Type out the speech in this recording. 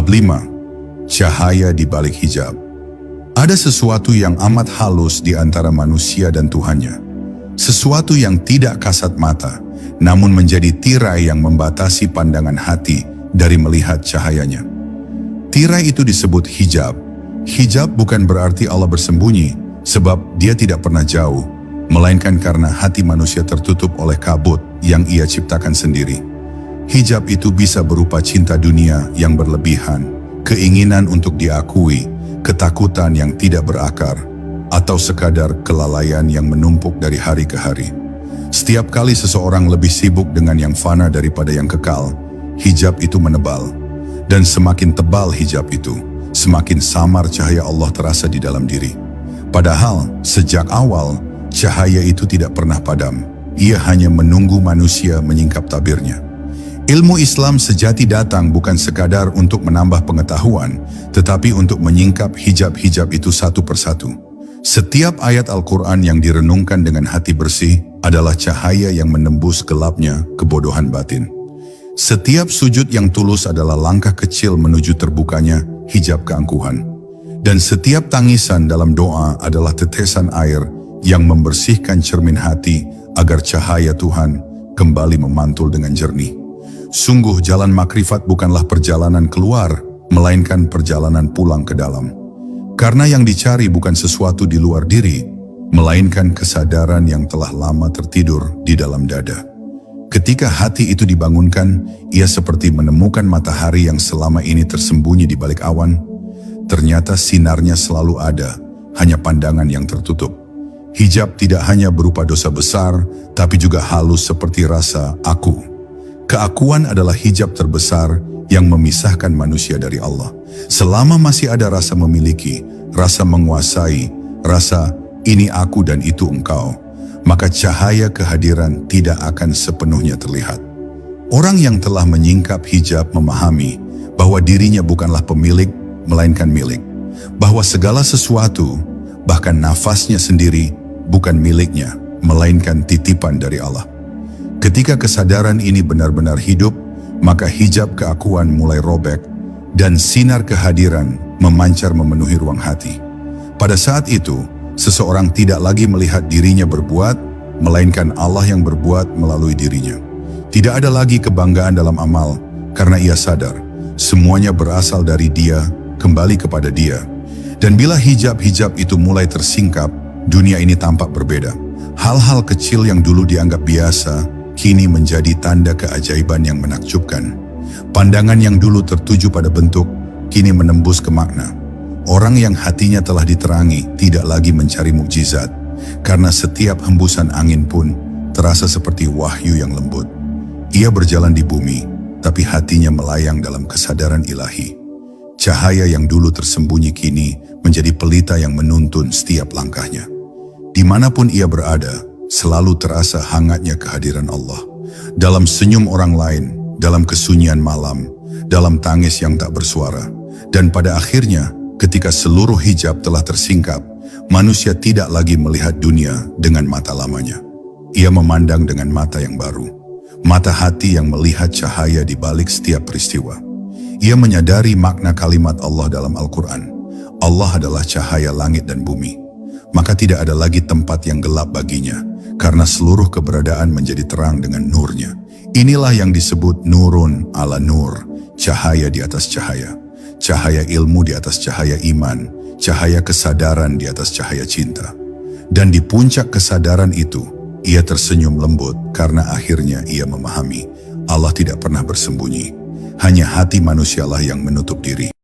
Bab 5. Cahaya di balik hijab. Ada sesuatu yang amat halus di antara manusia dan Tuhannya. Sesuatu yang tidak kasat mata, namun menjadi tirai yang membatasi pandangan hati dari melihat cahayanya. Tirai itu disebut hijab. Hijab bukan berarti Allah bersembunyi, sebab Dia tidak pernah jauh, melainkan karena hati manusia tertutup oleh kabut yang Ia ciptakan sendiri. Hijab itu bisa berupa cinta dunia yang berlebihan, keinginan untuk diakui, ketakutan yang tidak berakar, atau sekadar kelalaian yang menumpuk dari hari ke hari. Setiap kali seseorang lebih sibuk dengan yang fana daripada yang kekal, hijab itu menebal. Dan semakin tebal hijab itu, semakin samar cahaya Allah terasa di dalam diri. Padahal, sejak awal, cahaya itu tidak pernah padam. Ia hanya menunggu manusia menyingkap tabirnya. Ilmu Islam sejati datang bukan sekadar untuk menambah pengetahuan, tetapi untuk menyingkap hijab-hijab itu satu persatu. Setiap ayat Al-Quran yang direnungkan dengan hati bersih adalah cahaya yang menembus gelapnya kebodohan batin. Setiap sujud yang tulus adalah langkah kecil menuju terbukanya hijab keangkuhan. Dan setiap tangisan dalam doa adalah tetesan air yang membersihkan cermin hati agar cahaya Tuhan kembali memantul dengan jernih. Sungguh jalan makrifat bukanlah perjalanan keluar, melainkan perjalanan pulang ke dalam. Karena yang dicari bukan sesuatu di luar diri, melainkan kesadaran yang telah lama tertidur di dalam dada. Ketika hati itu dibangunkan, ia seperti menemukan matahari yang selama ini tersembunyi di balik awan. Ternyata sinarnya selalu ada, hanya pandangan yang tertutup. Hijab tidak hanya berupa dosa besar, tapi juga halus seperti rasa aku. Keakuan adalah hijab terbesar yang memisahkan manusia dari Allah. Selama masih ada rasa memiliki, rasa menguasai, rasa ini aku dan itu engkau, maka cahaya kehadiran tidak akan sepenuhnya terlihat. Orang yang telah menyingkap hijab memahami bahwa dirinya bukanlah pemilik, melainkan milik. Bahwa segala sesuatu, bahkan nafasnya sendiri, bukan miliknya, melainkan titipan dari Allah. Ketika kesadaran ini benar-benar hidup, maka hijab keakuan mulai robek dan sinar kehadiran memancar memenuhi ruang hati. Pada saat itu, seseorang tidak lagi melihat dirinya berbuat, melainkan Allah yang berbuat melalui dirinya. Tidak ada lagi kebanggaan dalam amal, karena ia sadar, semuanya berasal dari Dia, kembali kepada Dia. Dan bila hijab-hijab itu mulai tersingkap, dunia ini tampak berbeda. Hal-hal kecil yang dulu dianggap biasa, kini menjadi tanda keajaiban yang menakjubkan. Pandangan yang dulu tertuju pada bentuk, kini menembus ke makna. Orang yang hatinya telah diterangi tidak lagi mencari mukjizat, karena setiap hembusan angin pun terasa seperti wahyu yang lembut. Ia berjalan di bumi, tapi hatinya melayang dalam kesadaran ilahi. Cahaya yang dulu tersembunyi kini menjadi pelita yang menuntun setiap langkahnya. Dimanapun ia berada, selalu terasa hangatnya kehadiran Allah. Dalam senyum orang lain, dalam kesunyian malam, dalam tangis yang tak bersuara. Dan pada akhirnya, ketika seluruh hijab telah tersingkap, manusia tidak lagi melihat dunia dengan mata lamanya. Ia memandang dengan mata yang baru. Mata hati yang melihat cahaya di balik setiap peristiwa. Ia menyadari makna kalimat Allah dalam Al-Quran. Allah adalah cahaya langit dan bumi. Maka tidak ada lagi tempat yang gelap baginya, karena seluruh keberadaan menjadi terang dengan nurnya. Inilah yang disebut nurun ala nur, cahaya di atas cahaya. Cahaya ilmu di atas cahaya iman, cahaya kesadaran di atas cahaya cinta. Dan di puncak kesadaran itu, ia tersenyum lembut karena akhirnya ia memahami Allah tidak pernah bersembunyi. Hanya hati manusialah yang menutup diri.